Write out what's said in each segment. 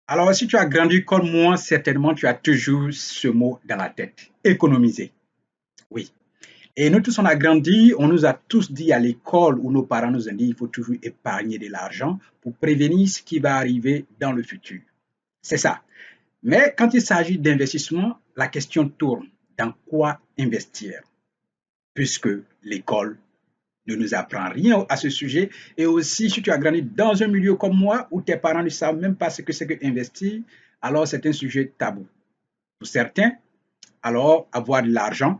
Alors, si tu as grandi comme moi, certainement tu as toujours ce mot dans la tête. Économiser. Oui. Et nous tous, on a grandi, on nous a tous dit à l'école où nos parents nous ont dit il faut toujours épargner de l'argent pour prévenir ce qui va arriver dans le futur. C'est ça. Mais quand il s'agit d'investissement, la question tourne. Dans quoi investir? Puisque l'école ne nous apprend rien à ce sujet. Et aussi, si tu as grandi dans un milieu comme moi, où tes parents ne savent même pas ce que c'est que investir, alors c'est un sujet tabou. Pour certains, alors avoir de l'argent,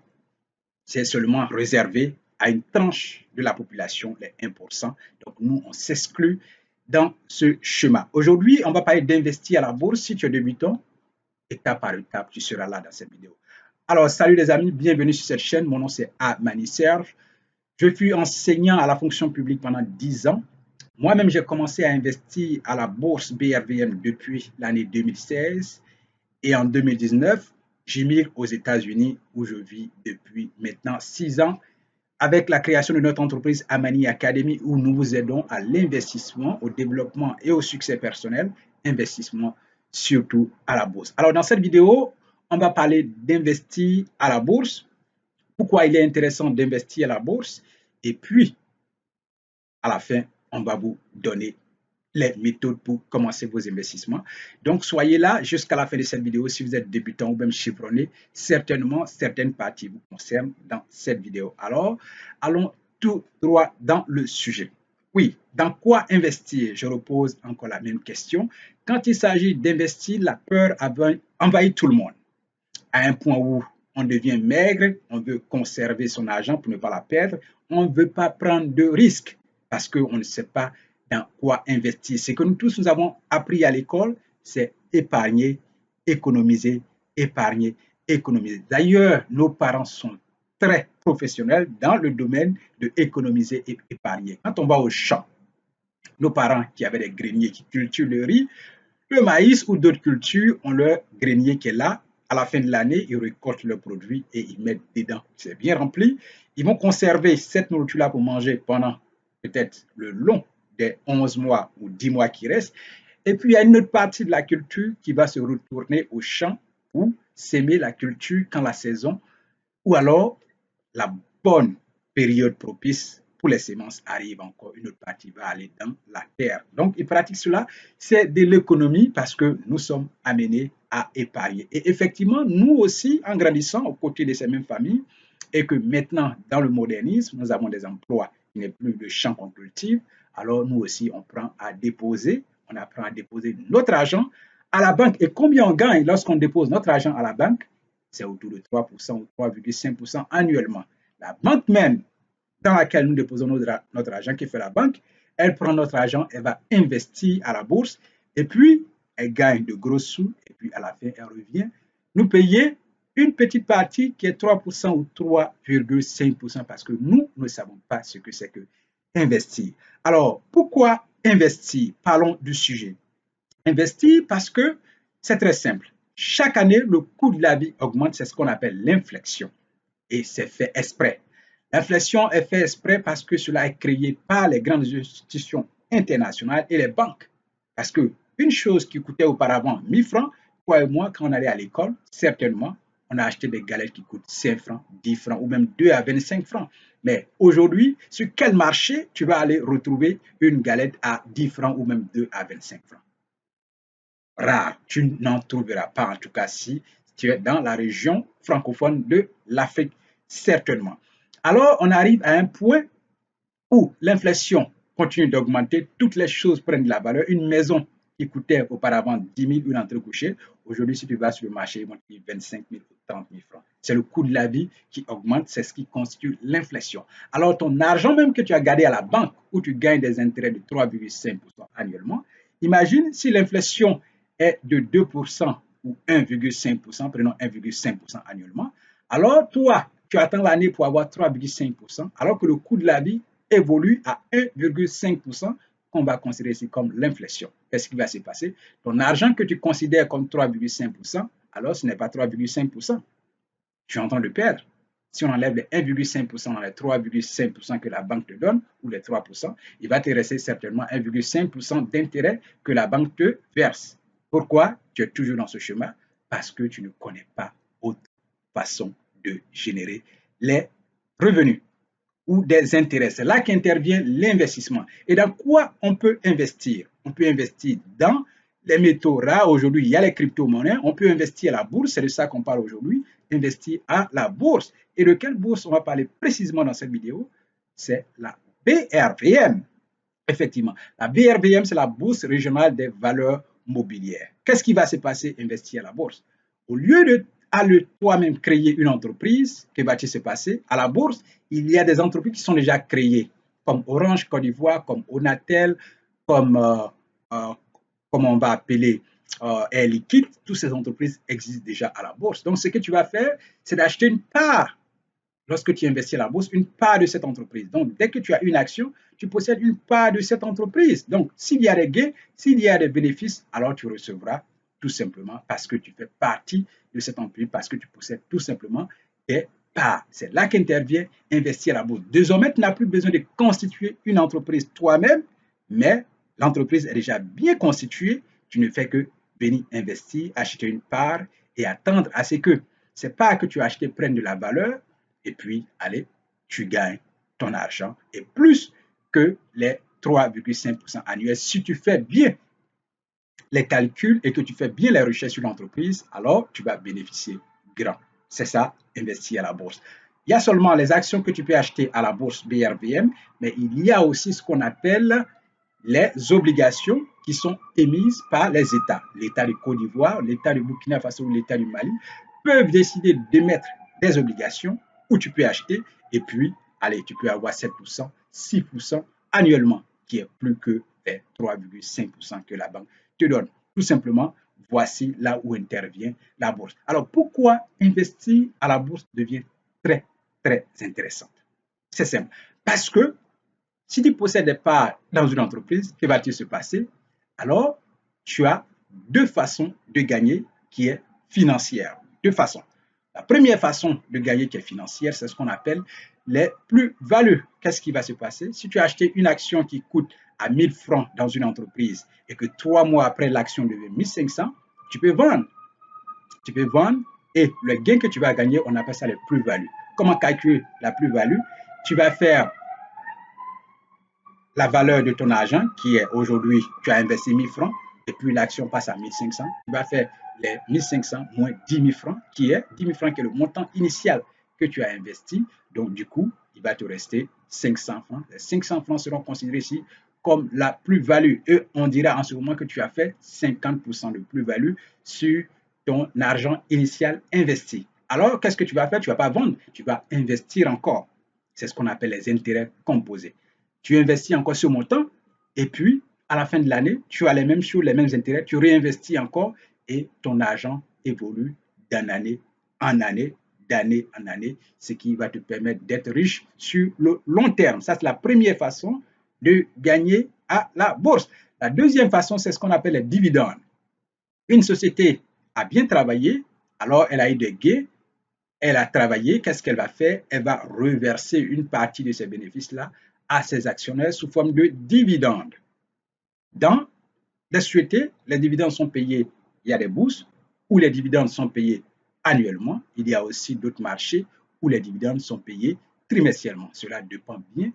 c'est seulement réservé à une tranche de la population, les 1%. Donc nous, on s'exclut dans ce schéma. Aujourd'hui, on va parler d'investir à la bourse. Si tu es débutant, étape par étape, tu seras là dans cette vidéo. Alors, salut les amis, bienvenue sur cette chaîne. Mon nom, c'est Amani Serge. Je fus enseignant à la fonction publique pendant 10 ans. Moi-même, j'ai commencé à investir à la bourse BRVM depuis l'année 2016 et en 2019, j'émigre aux États-Unis où je vis depuis maintenant 6 ans avec la création de notre entreprise Amani Academy où nous vous aidons à l'investissement, au développement et au succès personnel, investissement surtout à la bourse. Alors dans cette vidéo, on va parler d'investir à la bourse, pourquoi il est intéressant d'investir à la bourse et puis à la fin, on va vous donner les méthodes pour commencer vos investissements. Donc, soyez là jusqu'à la fin de cette vidéo. Si vous êtes débutant ou même chevronné, certainement, certaines parties vous concernent dans cette vidéo. Alors, allons tout droit dans le sujet. Oui, dans quoi investir? Je repose encore la même question. Quand il s'agit d'investir, la peur envahit tout le monde à un point où on devient maigre, on veut conserver son argent pour ne pas la perdre, on ne veut pas prendre de risques parce qu'on ne sait pas dans quoi investir. Ce que nous tous nous avons appris à l'école, c'est épargner, économiser, épargner, économiser. D'ailleurs, nos parents sont très professionnels dans le domaine de économiser et épargner. Quand on va au champ, nos parents qui avaient des greniers qui cultivent le riz, le maïs ou d'autres cultures ont leur grenier qui est là. À la fin de l'année, ils récoltent leurs produits et ils mettent dedans. C'est bien rempli. Ils vont conserver cette nourriture-là pour manger pendant peut-être le long des 11 mois ou 10 mois qui restent. Et puis, il y a une autre partie de la culture qui va se retourner au champ pour s'aimer la culture quand la saison ou alors la bonne période propice pour les semences arrive encore, une autre partie va aller dans la terre. Donc, ils pratiquent cela, c'est de l'économie parce que nous sommes amenés à épargner. Et effectivement, nous aussi, en grandissant aux côtés de ces mêmes familles, et que maintenant, dans le modernisme, nous avons des emplois, il n'est plus de champs qu'on cultive, alors nous aussi, on prend à déposer, on apprend à déposer notre argent à la banque. Et combien on gagne lorsqu'on dépose notre argent à la banque? C'est autour de 3% ou 3,5% annuellement. La banque même dans laquelle nous déposons notre argent, qui fait la banque, elle prend notre argent, elle va investir à la bourse et puis elle gagne de gros sous et puis à la fin, elle revient nous payer une petite partie qui est 3% ou 3,5% parce que nous ne savons pas ce que c'est que investir. Alors, pourquoi investir? Parlons du sujet. Investir parce que c'est très simple. Chaque année, le coût de la vie augmente, c'est ce qu'on appelle l'inflation. Et c'est fait exprès. L'inflation est fait exprès parce que cela est créé par les grandes institutions internationales et les banques. Parce que une chose qui coûtait auparavant 1000 francs, toi et moi, quand on allait à l'école, certainement, on a acheté des galettes qui coûtent 5 francs, 10 francs ou même 2 à 25 francs. Mais aujourd'hui, sur quel marché tu vas aller retrouver une galette à 10 francs ou même 2 à 25 francs? Rare. Tu n'en trouveras pas, en tout cas si tu es dans la région francophone de l'Afrique, certainement. Alors, on arrive à un point où l'inflation continue d'augmenter, toutes les choses prennent de la valeur. Une maison qui coûtait auparavant 10 000 une entrée couchée, aujourd'hui, si tu vas sur le marché, ils vont te dire 25 000 ou 30 000 francs. C'est le coût de la vie qui augmente, c'est ce qui constitue l'inflation. Alors, ton argent même que tu as gardé à la banque, où tu gagnes des intérêts de 3,5% annuellement, imagine si l'inflation est de 2% ou 1,5%, prenons 1,5% annuellement, alors toi, tu attends l'année pour avoir 3,5%, alors que le coût de la vie évolue à 1,5% qu'on va considérer ici comme l'inflation. Qu'est-ce qui va se passer? Ton argent que tu considères comme 3,5%, alors ce n'est pas 3,5%. Tu es en train de perdre. Si on enlève les 1,5% dans les 3,5% que la banque te donne, ou les 3%, il va te rester certainement 1,5% d'intérêt que la banque te verse. Pourquoi tu es toujours dans ce chemin? Parce que tu ne connais pas autre façon de générer les revenus ou des intérêts. C'est là qu'intervient l'investissement. Et dans quoi on peut investir? On peut investir dans les métaux rares. Aujourd'hui, il y a les crypto-monnaies. On peut investir à la bourse. C'est de ça qu'on parle aujourd'hui. Investir à la bourse. Et de quelle bourse on va parler précisément dans cette vidéo? C'est la BRVM. Effectivement, la BRVM, c'est la Bourse régionale des valeurs mobilières. Qu'est-ce qui va se passer investir à la bourse? Au lieu de aller toi-même créer une entreprise, que va-t-il se passer? À la bourse, il y a des entreprises qui sont déjà créées, comme Orange Côte d'Ivoire, comme Onatel, comme, comme on va appeler Air Liquide. Toutes ces entreprises existent déjà à la bourse. Donc, ce que tu vas faire, c'est d'acheter une part lorsque tu investis à la bourse, une part de cette entreprise. Donc, dès que tu as une action, tu possèdes une part de cette entreprise. Donc, s'il y a des gains, s'il y a des bénéfices, alors tu recevras tout simplement parce que tu fais partie de cette entreprise, parce que tu possèdes tout simplement des parts. C'est là qu'intervient investir à la bourse. Désormais, tu n'as plus besoin de constituer une entreprise toi-même, mais l'entreprise est déjà bien constituée. Tu ne fais que venir investir, acheter une part et attendre à ce que ces parts que tu as achetées prennent de la valeur. Et puis, allez, tu gagnes ton argent et plus que les 3,5% annuels. Si tu fais bien les calculs et que tu fais bien les recherches sur l'entreprise, alors tu vas bénéficier grand. C'est ça, investir à la bourse. Il y a seulement les actions que tu peux acheter à la bourse BRVM, mais il y a aussi ce qu'on appelle les obligations qui sont émises par les États. L'État de Côte d'Ivoire, l'État de Burkina Faso ou l'État du Mali peuvent décider d'émettre des obligations où tu peux acheter et puis, allez, tu peux avoir 7%, 6% annuellement, qui est plus que les 3,5% que la banque te donne. Tout simplement, voici là où intervient la bourse. Alors, pourquoi investir à la bourse devient très, très intéressant? C'est simple. Parce que si tu possèdes des parts dans une entreprise, que va-t-il se passer? Alors, tu as deux façons de gagner qui est financière. Deux façons. La première façon de gagner qui est financière, c'est ce qu'on appelle les plus-values. Qu'est-ce qui va se passer? Si tu as acheté une action qui coûte à 1000 francs dans une entreprise et que 3 mois après l'action devient 1500, tu peux vendre. Tu peux vendre et le gain que tu vas gagner, on appelle ça les plus-values. Comment calculer la plus-value? Tu vas faire la valeur de ton argent qui est aujourd'hui, tu as investi 1000 francs et puis l'action passe à 1500. Tu vas faire les 1500 moins 10 000 francs qui est 10 000 francs qui est le montant initial que tu as investi. Donc, du coup, il va te rester 500 francs. Les 500 francs seront considérés ici comme la plus-value. Et on dira en ce moment que tu as fait 50% de plus-value sur ton argent initial investi. Alors, qu'est-ce que tu vas faire? Tu ne vas pas vendre, tu vas investir encore. C'est ce qu'on appelle les intérêts composés. Tu investis encore ce montant et puis à la fin de l'année, tu as les mêmes choses, les mêmes intérêts, tu réinvestis encore et ton argent évolue d'année en année, d'année en année, ce qui va te permettre d'être riche sur le long terme. Ça, c'est la première façon de gagner à la bourse. La deuxième façon, c'est ce qu'on appelle les dividendes. Une société a bien travaillé, alors elle a eu des gains, elle a travaillé, qu'est-ce qu'elle va faire? Elle va reverser une partie de ces bénéfices-là à ses actionnaires sous forme de dividendes. Dans les sociétés, les dividendes sont payés, il y a des bourses où les dividendes sont payés annuellement. Il y a aussi d'autres marchés où les dividendes sont payés trimestriellement. Cela dépend bien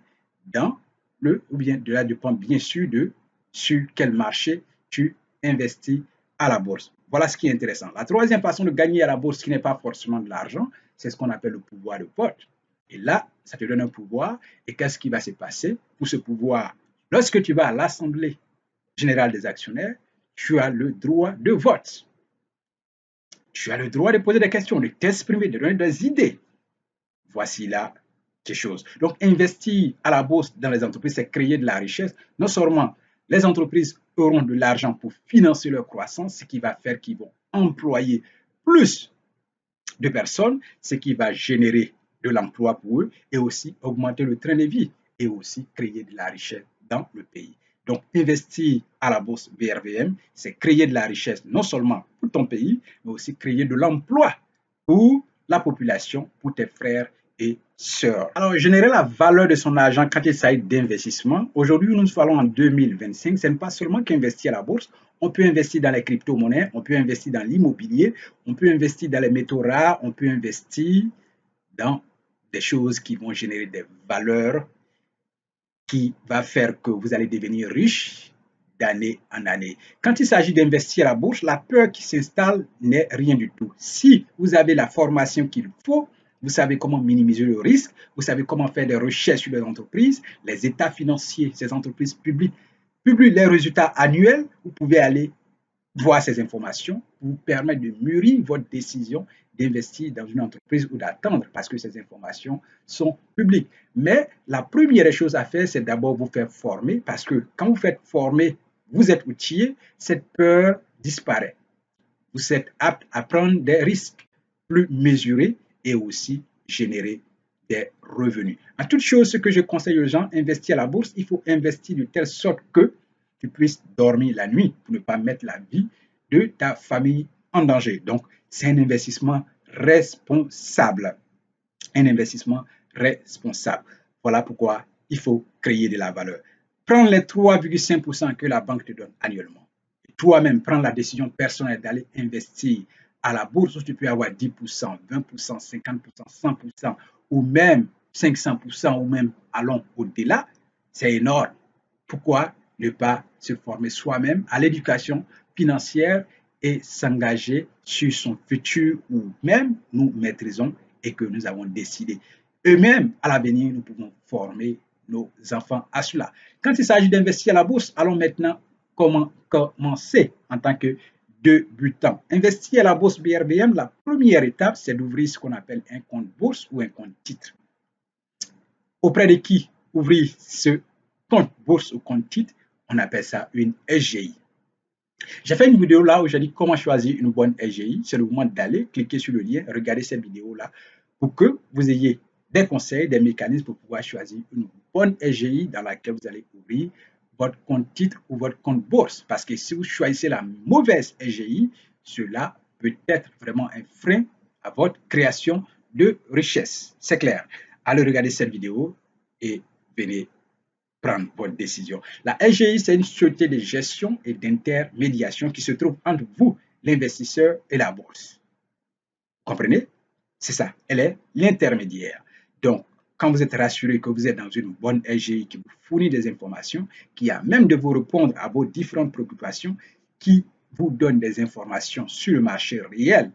cela dépend bien sûr de sur quel marché tu investis à la bourse. Voilà ce qui est intéressant. La troisième façon de gagner à la bourse qui n'est pas forcément de l'argent, c'est ce qu'on appelle le pouvoir de vote. Et là, ça te donne un pouvoir. Et qu'est-ce qui va se passer pour ce pouvoir? Lorsque tu vas à l'Assemblée générale des actionnaires, tu as le droit de vote. Tu as le droit de poser des questions, de t'exprimer, de donner des idées. Voici là quelque chose. Donc, investir à la bourse dans les entreprises, c'est créer de la richesse. Non seulement les entreprises auront de l'argent pour financer leur croissance, ce qui va faire qu'ils vont employer plus de personnes, ce qui va générer de l'emploi pour eux et aussi augmenter le train de vie et aussi créer de la richesse dans le pays. Donc, investir à la bourse BRVM, c'est créer de la richesse non seulement pour ton pays, mais aussi créer de l'emploi pour la population, pour tes frères et sœurs. Alors, générer la valeur de son argent quand il s'agit d'investissement. Aujourd'hui, nous nous parlons en 2025. Ce n'est pas seulement qu'investir à la bourse. On peut investir dans les crypto-monnaies, on peut investir dans l'immobilier, on peut investir dans les métaux rares, on peut investir dans des choses qui vont générer des valeurs qui va faire que vous allez devenir riche d'année en année. Quand il s'agit d'investir à la bourse, la peur qui s'installe n'est rien du tout. Si vous avez la formation qu'il faut, vous savez comment minimiser le risque, vous savez comment faire des recherches sur les entreprises, les états financiers, ces entreprises publient les résultats annuels, vous pouvez aller voir ces informations vous permettre de mûrir votre décision d'investir dans une entreprise ou d'attendre parce que ces informations sont publiques. Mais la première chose à faire, c'est d'abord vous faire former parce que quand vous faites former, vous êtes outillé, cette peur disparaît. Vous êtes apte à prendre des risques plus mesurés et aussi générer des revenus. En toute chose, ce que je conseille aux gens, investir à la bourse, il faut investir de telle sorte que tu puisses dormir la nuit pour ne pas mettre la vie de ta famille en danger. Donc, c'est un investissement responsable. Un investissement responsable. Voilà pourquoi il faut créer de la valeur. Prends les 3,5% que la banque te donne annuellement. Toi-même, prends la décision personnelle d'aller investir à la bourse où tu peux avoir 10%, 20%, 50%, 100% ou même 500% ou même allons au-delà. C'est énorme. Pourquoi ne pas se former soi-même à l'éducation financière et s'engager sur son futur où même nous maîtrisons et que nous avons décidé. Eux-mêmes, à l'avenir, nous pouvons former nos enfants à cela. Quand il s'agit d'investir à la bourse, allons maintenant commencer en tant que débutant. Investir à la bourse BRBM, la première étape, c'est d'ouvrir ce qu'on appelle un compte bourse ou un compte titre. Auprès de qui ouvrir ce compte bourse ou compte titre? On appelle ça une SGI. J'ai fait une vidéo là où j'ai dit comment choisir une bonne SGI. C'est le moment d'aller cliquer sur le lien, regarder cette vidéo là pour que vous ayez des conseils, des mécanismes pour pouvoir choisir une bonne SGI dans laquelle vous allez ouvrir votre compte titre ou votre compte bourse. Parce que si vous choisissez la mauvaise SGI, cela peut être vraiment un frein à votre création de richesse. C'est clair. Allez regarder cette vidéo et venez prendre votre décision. La SGI, c'est une société de gestion et d'intermédiation qui se trouve entre vous, l'investisseur, et la bourse. Vous comprenez? C'est ça, elle est l'intermédiaire. Donc, quand vous êtes rassuré que vous êtes dans une bonne SGI qui vous fournit des informations, qui a même de vous répondre à vos différentes préoccupations, qui vous donne des informations sur le marché réel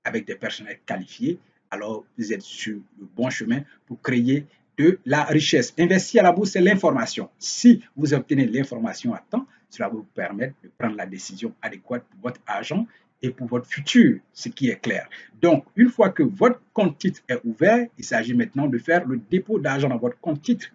avec des personnels qualifiés, alors vous êtes sur le bon chemin pour créer de la richesse. Investir à la bourse, c'est l'information. Si vous obtenez l'information à temps, cela va vous permettre de prendre la décision adéquate pour votre argent et pour votre futur, ce qui est clair. Donc, une fois que votre compte titre est ouvert, il s'agit maintenant de faire le dépôt d'argent dans votre compte titre.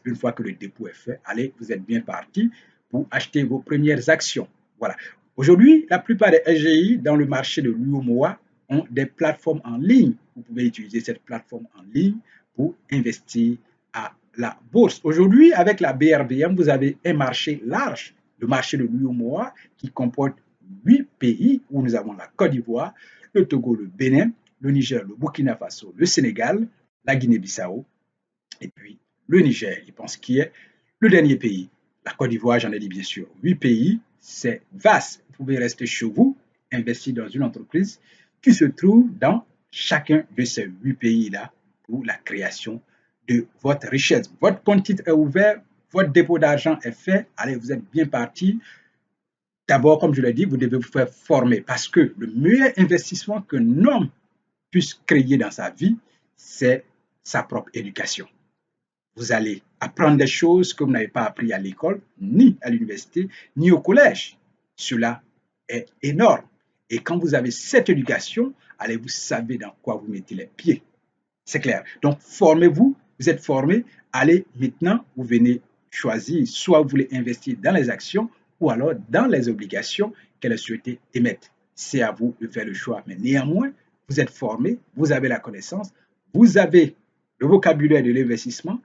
Une fois que le dépôt est fait, allez, vous êtes bien parti pour acheter vos premières actions. Voilà. Aujourd'hui, la plupart des SGI dans le marché de l'UOMOA ont des plateformes en ligne. Vous pouvez utiliser cette plateforme en ligne pour investir à la bourse. Aujourd'hui, avec la BRBM, vous avez un marché large, le marché de l'UOMOA, qui comporte 8 pays où nous avons la Côte d'Ivoire, le Togo, le Bénin, le Niger, le Burkina Faso, le Sénégal, la Guinée-Bissau et puis le Niger, je pense, qui est le dernier pays. La Côte d'Ivoire, j'en ai dit bien sûr. 8 pays, c'est vaste. Vous pouvez rester chez vous, investir dans une entreprise qui se trouve dans chacun de ces 8 pays-là pour la création de votre richesse. Votre compte titre est ouvert, votre dépôt d'argent est fait. Allez, vous êtes bien parti. D'abord, comme je l'ai dit, vous devez vous faire former parce que le meilleur investissement qu'un homme puisse créer dans sa vie, c'est sa propre éducation. Vous allez apprendre des choses que vous n'avez pas appris à l'école, ni à l'université, ni au collège. Cela est énorme. Et quand vous avez cette éducation, allez, vous savez dans quoi vous mettez les pieds. C'est clair. Donc, formez-vous, vous êtes formé, allez, maintenant, vous venez choisir, soit vous voulez investir dans les actions ou alors dans les obligations qu'elle a souhaité émettre. C'est à vous de faire le choix. Mais néanmoins, vous êtes formé, vous avez la connaissance, vous avez le vocabulaire de l'investissement,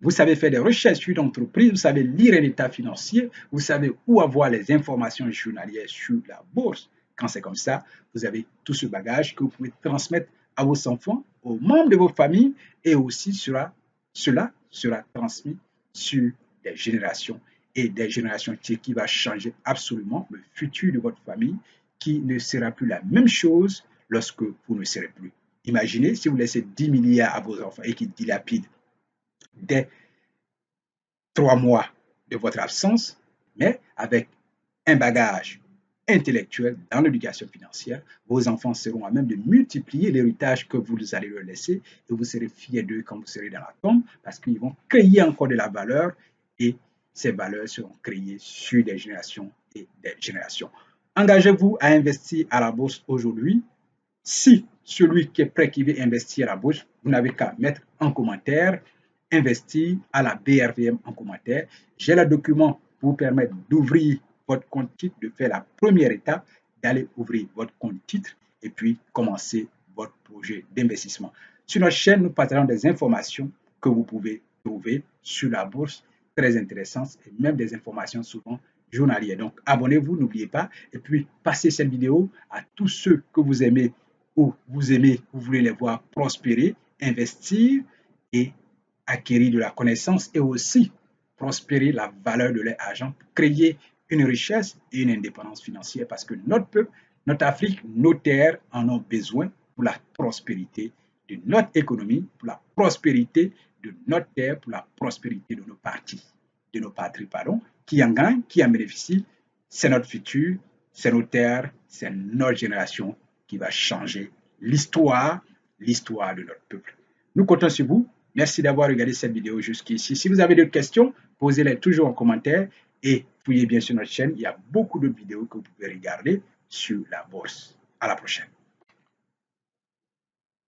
vous savez faire des recherches sur l'entreprise, vous savez lire un état financier, vous savez où avoir les informations journalières sur la bourse. Quand c'est comme ça, vous avez tout ce bagage que vous pouvez transmettre à vos enfants, aux membres de vos familles et aussi cela sera transmis sur des générations et des générations qui va changer absolument le futur de votre famille, qui ne sera plus la même chose lorsque vous ne serez plus. Imaginez si vous laissez 10 milliards à vos enfants et qu'ils dilapident dès 3 mois de votre absence, mais avec un bagage intellectuel dans l'éducation financière, vos enfants seront à même de multiplier l'héritage que vous allez leur laisser et vous serez fiers d'eux quand vous serez dans la tombe parce qu'ils vont créer encore de la valeur et ces valeurs seront créées sur des générations et des générations. Engagez-vous à investir à la bourse aujourd'hui. Si celui qui est prêt, qui veut investir à la bourse, vous n'avez qu'à mettre en commentaire investir à la BRVM en commentaire. J'ai le document pour vous permettre d'ouvrir votre compte titre, de faire la première étape, d'aller ouvrir votre compte titre et puis commencer votre projet d'investissement. Sur notre chaîne, nous partageons des informations que vous pouvez trouver sur la bourse, très intéressantes et même des informations souvent journalières. Donc, abonnez-vous, n'oubliez pas, et puis passez cette vidéo à tous ceux que vous aimez ou vous aimez, vous voulez les voir prospérer, investir et acquérir de la connaissance et aussi prospérer la valeur de leur argent, créer une richesse et une indépendance financière parce que notre peuple, notre Afrique, nos terres en ont besoin pour la prospérité de notre économie, pour la prospérité de notre terre, pour la prospérité de nos partis, de nos patries, pardon, qui en gagnent, qui en bénéficient. C'est notre futur, c'est nos terres, c'est notre génération qui va changer l'histoire de notre peuple. Nous comptons sur vous. Merci d'avoir regardé cette vidéo jusqu'ici. Si vous avez d'autres questions, posez-les toujours en commentaire et fouillez bien sur notre chaîne. Il y a beaucoup de vidéos que vous pouvez regarder sur la bourse. À la prochaine.